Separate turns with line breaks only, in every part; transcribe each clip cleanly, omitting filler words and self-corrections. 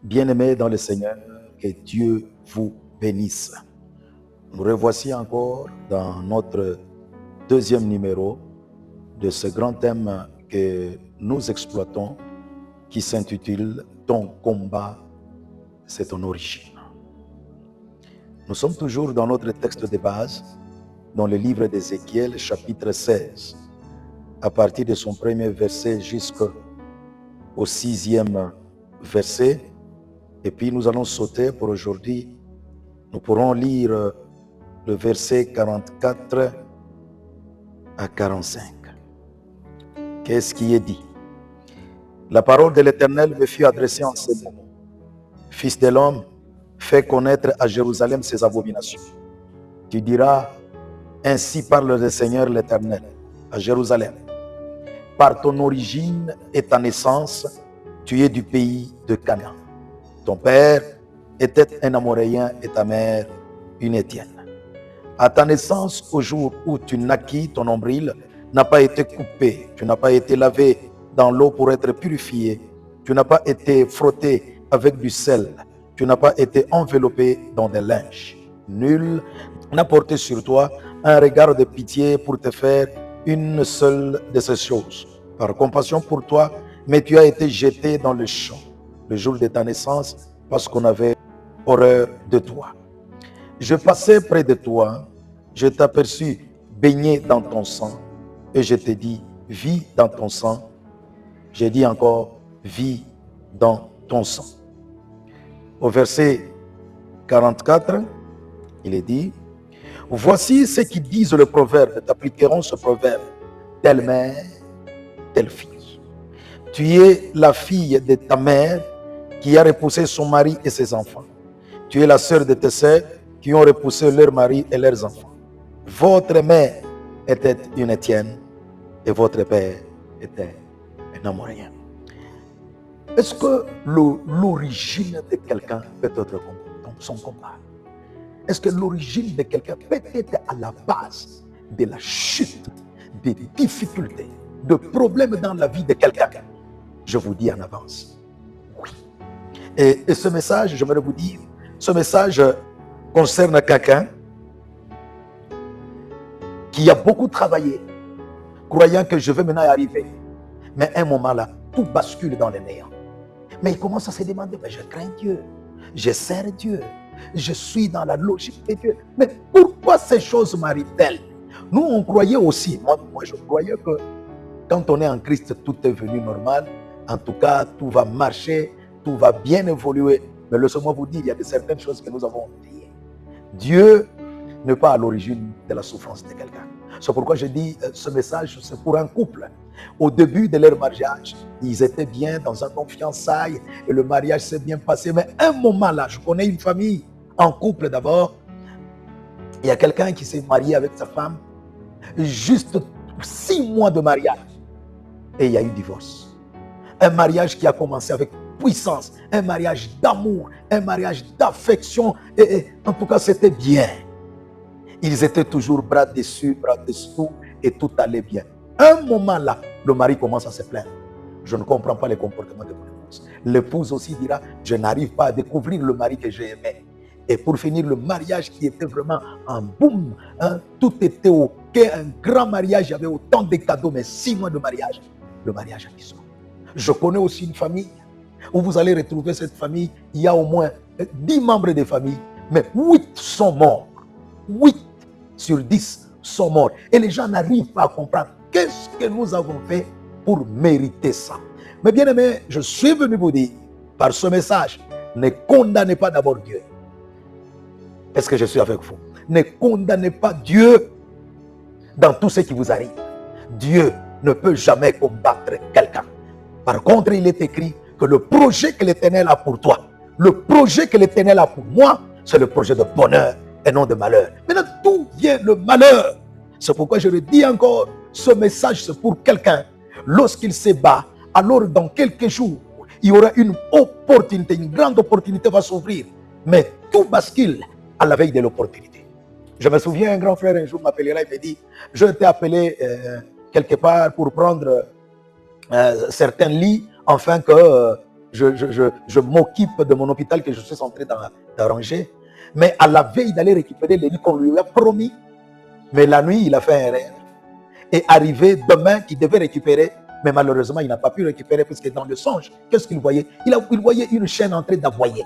Bien-aimés dans le Seigneur, que Dieu vous bénisse. Nous revoici encore dans notre deuxième numéro de ce grand thème que nous exploitons qui s'intitule « Ton combat, c'est ton origine ». Nous sommes toujours dans notre texte de base, dans le livre d'Ézéchiel, chapitre 16, à partir de son premier verset jusqu'au 6e verset. Et puis nous allons sauter pour aujourd'hui. Nous pourrons lire le verset 44 à 45. Qu'est-ce qui est dit? La parole de l'Éternel me fut adressée en ces mots. Fils de l'homme, fais connaître à Jérusalem ses abominations. Tu diras, ainsi parle le Seigneur l'Éternel, à Jérusalem. Par ton origine et ta naissance, tu es du pays de Canaan. Ton père était un Amoréen et ta mère une Étienne. À ta naissance, au jour où tu naquis, ton nombril n'a pas été coupé. Tu n'as pas été lavé dans l'eau pour être purifié. Tu n'as pas été frotté avec du sel. Tu n'as pas été enveloppé dans des linges. Nul n'a porté sur toi un regard de pitié pour te faire une seule de ces choses. Par compassion pour toi, mais tu as été jeté dans le champ le jour de ta naissance, parce qu'on avait horreur de toi. Je passais près de toi, je t'aperçus baigné dans ton sang, et je t'ai dit, vis dans ton sang. J'ai dit encore, vis dans ton sang. Au verset 44, il est dit, voici ce qu'ils disent le proverbe, t'appliqueront ce proverbe, telle mère, telle fille. Tu es la fille de ta mère qui a repoussé son mari et ses enfants. Tu es la sœur de tes sœurs qui ont repoussé leur mari et leurs enfants. Votre mère était une Étienne et votre père était un Amoréen. Est-ce que l'origine de quelqu'un peut être son combat? Est-ce que l'origine de quelqu'un peut être à la base de la chute, des difficultés, de problèmes dans la vie de quelqu'un? Je vous dis en avance. Et ce message, j'aimerais vous dire, ce message concerne quelqu'un qui a beaucoup travaillé, croyant que je vais maintenant y arriver. Mais à un moment là, tout bascule dans le néant. Mais il commence à se demander, mais je crains Dieu, je sers Dieu, je suis dans la logique de Dieu. Mais pourquoi ces choses m'arrivent-elles? Nous, on croyait aussi, moi je croyais que quand on est en Christ, tout est venu normal. En tout cas, tout va marcher, tout va bien évoluer. Mais laissez-moi vous dire, il y a de certaines choses que nous avons oubliées. Dieu n'est pas à l'origine de la souffrance de quelqu'un. C'est pourquoi je dis, ce message, c'est pour un couple. Au début de leur mariage, ils étaient bien dans un fiançailles et le mariage s'est bien passé. Mais un moment là, je connais une famille en couple d'abord. Il y a quelqu'un qui s'est marié avec sa femme, juste 6 mois de mariage. Et il y a eu divorce. Un mariage qui a commencé avec puissance, un mariage d'amour, un mariage d'affection. Et en tout cas, c'était bien. Ils étaient toujours bras dessus, bras dessous, et tout allait bien. Un moment là, le mari commence à se plaindre. Je ne comprends pas les comportements de mon épouse. L'épouse aussi dira, je n'arrive pas à découvrir le mari que j'ai aimé. Et pour finir, le mariage qui était vraiment un boom, hein, tout était ok, un grand mariage, il y avait autant de cadeaux, mais 6 mois de mariage, le mariage a disparu. Je connais aussi une famille où vous allez retrouver cette famille, il y a au moins 10 membres de famille, mais 8 sont morts. 8 sur 10 sont morts. Et les gens n'arrivent pas à comprendre qu'est-ce que nous avons fait pour mériter ça. Mais bien aimé, je suis venu vous dire, par ce message, ne condamnez pas d'abord Dieu. Est-ce que je suis avec vous? Ne condamnez pas Dieu dans tout ce qui vous arrive. Dieu ne peut jamais combattre quelqu'un. Par contre, il est écrit que le projet que l'Éternel a pour toi, le projet que l'Éternel a pour moi, c'est le projet de bonheur et non de malheur. Maintenant, d'où vient le malheur? C'est pourquoi je le dis encore, ce message c'est pour quelqu'un. Lorsqu'il se bat, alors dans quelques jours, il y aura une opportunité, une grande opportunité va s'ouvrir. Mais tout bascule à la veille de l'opportunité. Je me souviens, un grand frère un jour m'appellera et me dit, je t'ai appelé quelque part pour prendre certains lits, afin que je m'occupe de mon hôpital que je suis en train d'arranger. Mais à la veille d'aller récupérer les lits qu'on lui a promis, mais la nuit, il a fait un rêve. Et arrivé demain, qu'il devait récupérer, mais malheureusement, il n'a pas pu récupérer parce que dans le songe, qu'est-ce qu'il voyait? Il voyait une chaîne en train d'aboyer.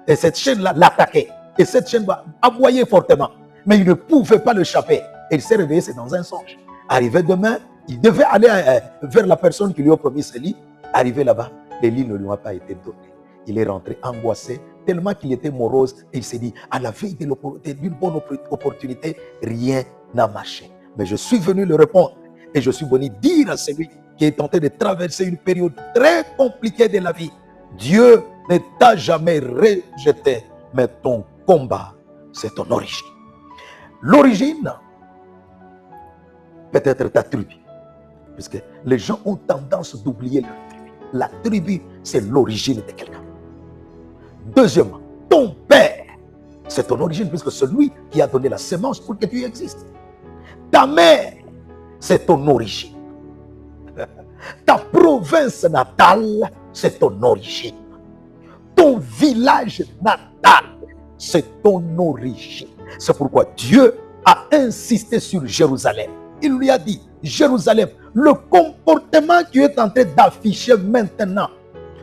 Et cette chaîne-là l'attaquait. Et cette chaîne va aboyer fortement. Mais il ne pouvait pas l'échapper. Et il s'est réveillé, c'est dans un songe. Arrivé demain, il devait aller vers la personne qui lui a promis ce lit. Arrivé là-bas, les lits ne lui ont pas été donnés. Il est rentré angoissé, tellement qu'il était morose. Et il s'est dit, à la veille d'une bonne opportunité, rien n'a marché. Mais je suis venu le répondre. Et je suis venu dire à celui qui est tenté de traverser une période très compliquée de la vie, Dieu ne t'a jamais rejeté, mais ton combat, c'est ton origine. L'origine peut être ta tribu, puisque les gens ont tendance d'oublier leur tribu. La tribu, c'est l'origine de quelqu'un. Deuxièmement, ton père, c'est ton origine, puisque celui qui a donné la semence pour que tu existes. Ta mère, c'est ton origine. Ta province natale, c'est ton origine. Ton village natal, c'est ton origine. C'est pourquoi Dieu a insisté sur Jérusalem. Il lui a dit, Jérusalem, le comportement que tu es en train d'afficher maintenant,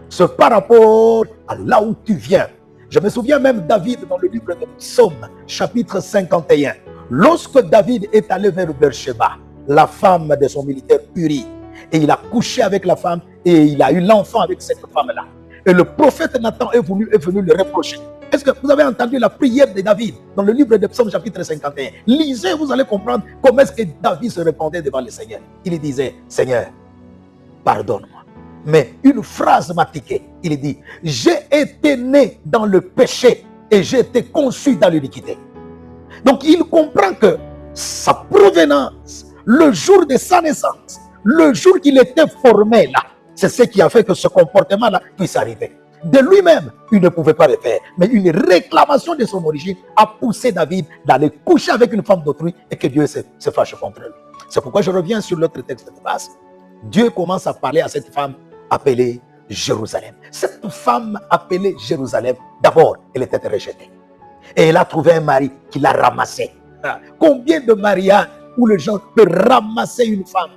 c'est par rapport à là où tu viens. Je me souviens même David dans le livre de Psaume, chapitre 51. Lorsque David est allé vers Beersheba, la femme de son militaire Uri, et il a couché avec la femme, et il a eu l'enfant avec cette femme-là. Et le prophète Nathan est venu le reprocher. Est-ce que vous avez entendu la prière de David dans le livre de Psaume chapitre 51? Lisez, vous allez comprendre comment est-ce que David se répandait devant le Seigneur. Il disait, Seigneur, pardonne-moi. Mais une phrase m'a tiqué. Il dit, j'ai été né dans le péché et j'ai été conçu dans l'iniquité. Donc il comprend que sa provenance, le jour de sa naissance, le jour qu'il était formé là, c'est ce qui a fait que ce comportement-là puisse arriver. De lui-même, il ne pouvait pas le faire. Mais une réclamation de son origine a poussé David d'aller coucher avec une femme d'autrui et que Dieu se fâche contre lui. C'est pourquoi je reviens sur l'autre texte de base. Dieu commence à parler à cette femme appelée Jérusalem. Cette femme appelée Jérusalem, d'abord, elle était rejetée. Et elle a trouvé un mari qui l'a ramassée. Combien de mariages où les gens peuvent ramasser une femme?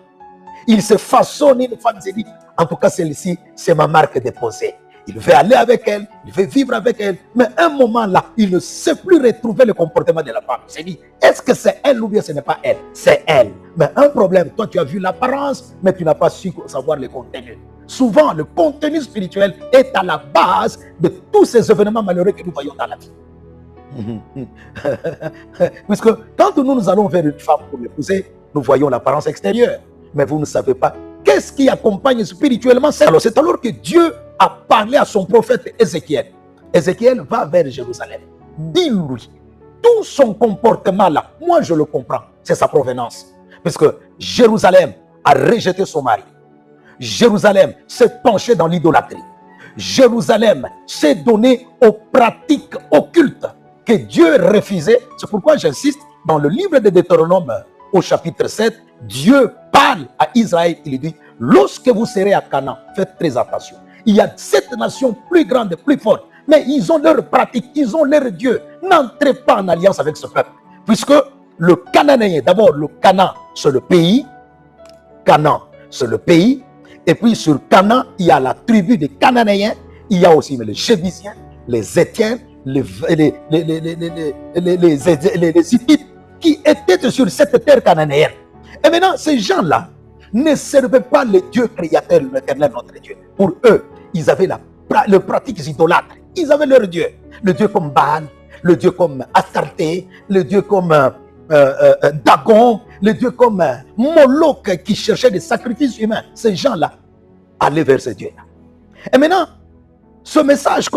Il se façonne une femme, il se dit, en tout cas celle-ci, c'est ma marque déposée. Il veut aller avec elle, il veut vivre avec elle, mais à un moment là, il ne sait plus retrouver le comportement de la femme. Il s'est dit, est-ce que c'est elle ou bien ce n'est pas elle? C'est elle. Mais un problème, toi tu as vu l'apparence, mais tu n'as pas su savoir le contenu. Souvent, le contenu spirituel est à la base de tous ces événements malheureux que nous voyons dans la vie. Puisque quand nous allons vers une femme pour l'épouser, nous voyons l'apparence extérieure, mais vous ne savez pas qu'est-ce qui accompagne spirituellement ça. Alors c'est alors que Dieu a parlé à son prophète Ézéchiel. Ézéchiel va vers Jérusalem. Dis-lui, tout son comportement là, moi je le comprends, c'est sa provenance. Parce que Jérusalem a rejeté son mari. Jérusalem s'est penché dans l'idolâtrie. Jérusalem s'est donné aux pratiques occultes que Dieu refusait. C'est pourquoi j'insiste, dans le livre de Deutéronome au chapitre 7, Dieu parle à Israël, il dit, lorsque vous serez à Canaan, faites très attention. Il y a 7 nations plus grandes, plus fortes, mais ils ont leurs pratiques, ils ont leur Dieu. N'entrez pas en alliance avec ce peuple, puisque le Cananéen, d'abord le Canaan, c'est le pays. Canaan, c'est le pays. Et puis sur Canaan, il y a la tribu des Cananéens, il y a aussi les Jébusiens, les Étiens, les Hittites, qui étaient sur cette terre cananéenne. Et maintenant, ces gens-là ne servaient pas le Dieu créateur, l'éternel notre Dieu. Pour eux, ils avaient les pratiques idolâtres. Ils avaient leur Dieu. Le Dieu comme Baal, le Dieu comme Astarté, le Dieu comme Dagon, le Dieu comme Moloch qui cherchait des sacrifices humains. Ces gens-là allaient vers ces dieux-là. Et maintenant, ce message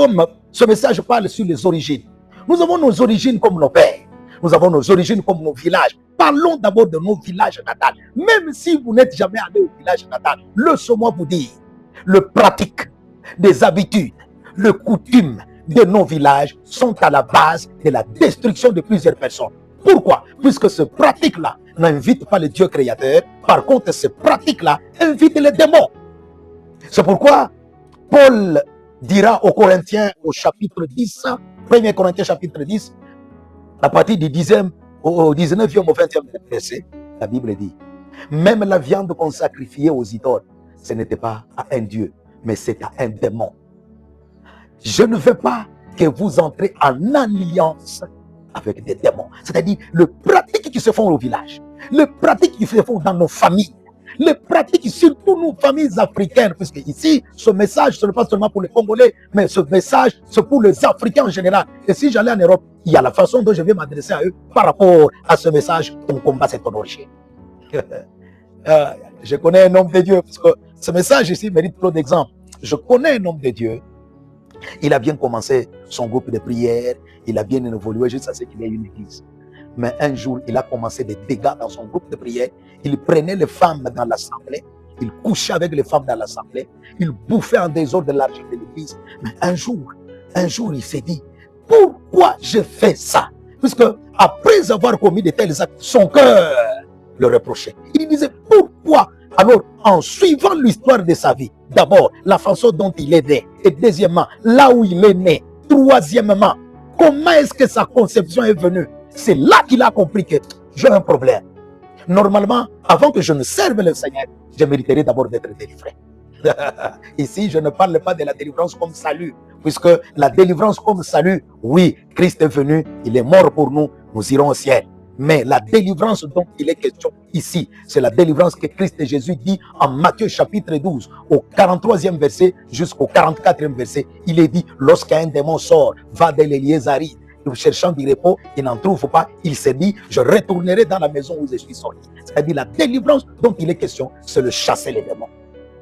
parle sur les origines. Nous avons nos origines comme nos pères. Nous avons nos origines comme nos villages. Parlons d'abord de nos villages natals. Même si vous n'êtes jamais allé au village natal, laissez-moi vous dire, le pratique des habitudes, les coutumes de nos villages sont à la base de la destruction de plusieurs personnes. Pourquoi? Puisque ce pratique-là n'invite pas le Dieu créateur. Par contre, ce pratique-là invite les démons. C'est pourquoi Paul dira aux Corinthiens au chapitre 10, 1 Corinthiens chapitre 10, à partir du 10e au 19e au 20e verset, la Bible dit, même la viande qu'on sacrifiait aux idoles, ce n'était pas à un Dieu, mais c'est à un démon. Je ne veux pas que vous entrez en alliance avec des démons. C'est-à-dire, les pratiques qui se font au village, les pratiques qui se font dans nos familles, les pratiques, surtout nos familles africaines, puisque ici, ce message, ce n'est pas seulement pour les Congolais, mais ce message, c'est pour les Africains en général. Et si j'allais en Europe, il y a la façon dont je vais m'adresser à eux par rapport à ce message. Ton combat, c'est ton origine. Je connais un homme de Dieu, parce que ce message ici mérite trop d'exemples. Je connais un homme de Dieu. Il a bien commencé son groupe de prière, il a bien évolué jusqu'à ce qu'il ait une église. Mais un jour, il a commencé des dégâts dans son groupe de prière. Il prenait les femmes dans l'assemblée, il couchait avec les femmes dans l'assemblée, il bouffait en désordre de l'argent de l'église. Mais un jour, il s'est dit, pourquoi je fais ça? Puisque après avoir commis de tels actes, son cœur le reprochait. Il disait, pourquoi? Alors, en suivant l'histoire de sa vie, d'abord, la façon dont il est né, et deuxièmement, là où il est né, troisièmement, comment est-ce que sa conception est venue? C'est là qu'il a compris que j'ai un problème. Normalement, avant que je ne serve le Seigneur, je mériterais d'abord d'être délivré. Ici, je ne parle pas de la délivrance comme salut, puisque la délivrance comme salut, oui, Christ est venu, il est mort pour nous, nous irons au ciel. Mais la délivrance dont il est question ici, c'est la délivrance que Christ et Jésus dit en Matthieu chapitre 12, au 43e verset jusqu'au 44e verset. Il est dit, lorsqu'un démon sort, va de l'Éliésaride, cherchant du repos, il n'en trouve pas, il s'est dit, je retournerai dans la maison où je suis sorti. C'est-à-dire la délivrance dont il est question, c'est le chasser les démons.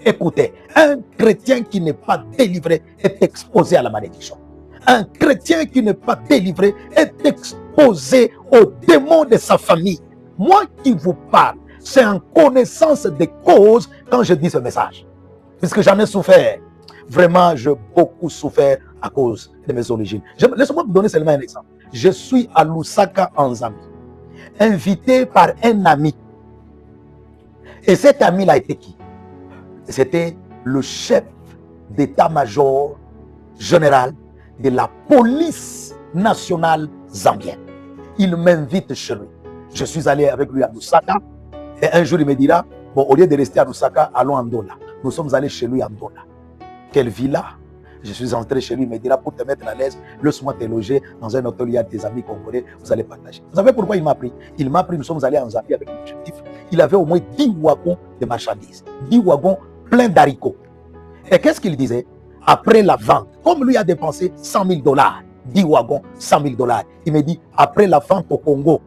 Écoutez, un chrétien qui n'est pas délivré est exposé à la malédiction. Un chrétien qui n'est pas délivré est exposé aux démons de sa famille. Moi qui vous parle, c'est en connaissance des causes quand je dis ce message. Puisque j'en ai souffert. Vraiment, j'ai beaucoup souffert à cause de mes origines. Laissez-moi vous donner seulement un exemple. Je suis à Lusaka en Zambie, invité par un ami. Et cet ami-là était qui? C'était le chef d'état-major général de la police nationale zambienne. Il m'invite chez lui. Je suis allé avec lui à Lusaka. Et un jour, il me dira, bon, au lieu de rester à Lusaka, allons à Ndola. Nous sommes allés chez lui à Ndola. Quelle villa? Je suis entré chez lui, il me dira, pour te mettre à l'aise, laisse-moi te loger dans un hôtel, il y a des amis congolais, vous allez partager. Vous savez pourquoi il m'a pris? Il m'a pris, nous sommes allés en Zambie avec l'objectif. Il avait au moins 10 wagons de marchandises, 10 wagons pleins d'haricots. Et qu'est-ce qu'il disait? Après la vente, comme lui a dépensé $100,000, 10 wagons, $100,000, il me dit, après la vente au Congo,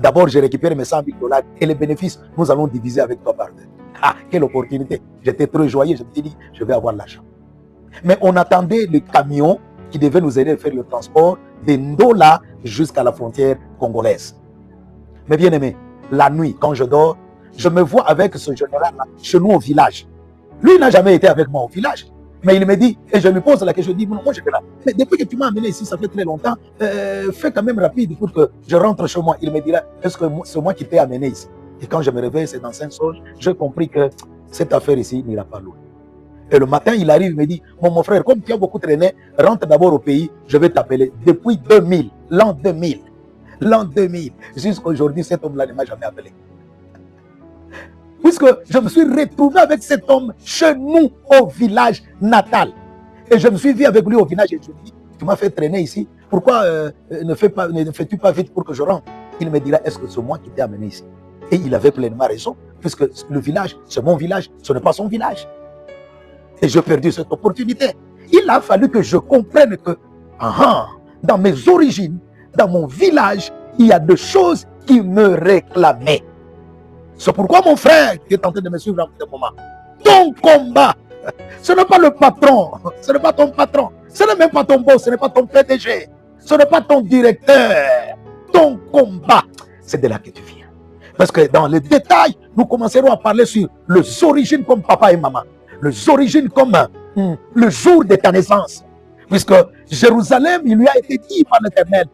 d'abord je récupère mes $100,000 et les bénéfices, nous allons diviser avec toi par deux. Ah, quelle opportunité! J'étais très joyeux, je me suis dit, je vais avoir l'argent. Mais on attendait le camion qui devait nous aider à faire le transport de Ndola jusqu'à la frontière congolaise. Mais bien aimé, la nuit, quand je dors, je me vois avec ce général-là chez nous au village. Lui n'a jamais été avec moi au village. Mais il me dit, et je lui pose la question, je dis, moi je vais là. Mais depuis que tu m'as amené ici, ça fait très longtemps, fais quand même rapide pour que je rentre chez moi. Il me dira, est-ce que c'est moi qui t'ai amené ici? Et quand je me réveille, c'est dans Saint-Saulge, j'ai compris que cette affaire ici n'ira pas loin. Et le matin, il arrive, il me dit, mon frère, comme tu as beaucoup traîné, rentre d'abord au pays, je vais t'appeler. Depuis 2000, l'an 2000, jusqu'à aujourd'hui, cet homme-là ne m'a jamais appelé. Puisque je me suis retrouvé avec cet homme chez nous au village natal. Et je me suis vu avec lui au village et je lui dis, tu m'as fait traîner ici, pourquoi ne fais-tu pas vite pour que je rentre? Il me dira, est-ce que c'est moi qui t'ai amené ici? Et il avait pleinement raison, puisque le village, c'est mon village, ce n'est pas son village. Et j'ai perdu cette opportunité. Il a fallu que je comprenne que, dans mes origines, dans mon village, il y a des choses qui me réclamaient. C'est pourquoi mon frère qui est en train de me suivre en ce moment, ton combat, ce n'est pas le patron, ce n'est pas ton patron, ce n'est même pas ton boss, ce n'est pas ton PDG, ce n'est pas ton directeur. Ton combat, c'est de là que tu viens. Parce que dans les détails, nous commencerons à parler sur les origines comme papa et maman. Les origines comme le jour de ta naissance. Puisque Jérusalem, il lui a été dit par l'Éternel,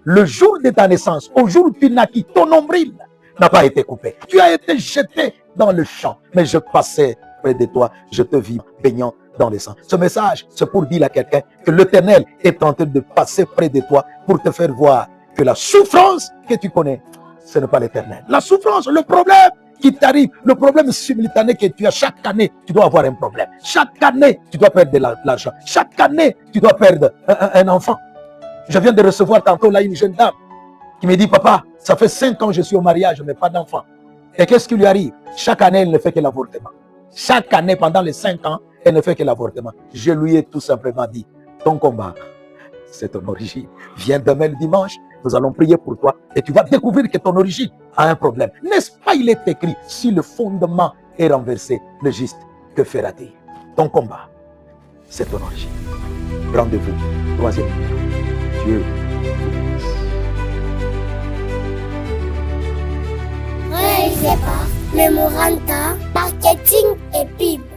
le jour de ta naissance, au jour où tu naquis, ton nombril n'a pas été coupé. Tu as été jeté dans le champ. Mais je passais près de toi, je te vis baignant dans les sangs. Ce message, c'est pour dire à quelqu'un que l'Éternel est en train de passer près de toi pour te faire voir que la souffrance que tu connais, ce n'est pas l'Éternel. La souffrance, le problème qui t'arrive, le problème simultané que tu as chaque année, tu dois avoir un problème. Chaque année, tu dois perdre de l'argent. Chaque année, tu dois perdre un enfant. Je viens de recevoir tantôt là une jeune dame qui me dit, papa, ça fait 5 ans que je suis au mariage, mais pas d'enfant. Et qu'est-ce qui lui arrive? Chaque année, elle ne fait que l'avortement. Chaque année, pendant les 5 ans, elle ne fait que l'avortement. Je lui ai tout simplement dit, ton combat, c'est ton origine. Viens demain le dimanche, nous allons prier pour toi et tu vas découvrir que ton origine a un problème. N'est-ce pas, il est écrit, si le fondement est renversé, le juste, que fera-t-il? Ton combat, c'est ton origine. Rendez-vous, 3e numéro. Dieu.
Réalisé par Memoranda Marketing et Pub.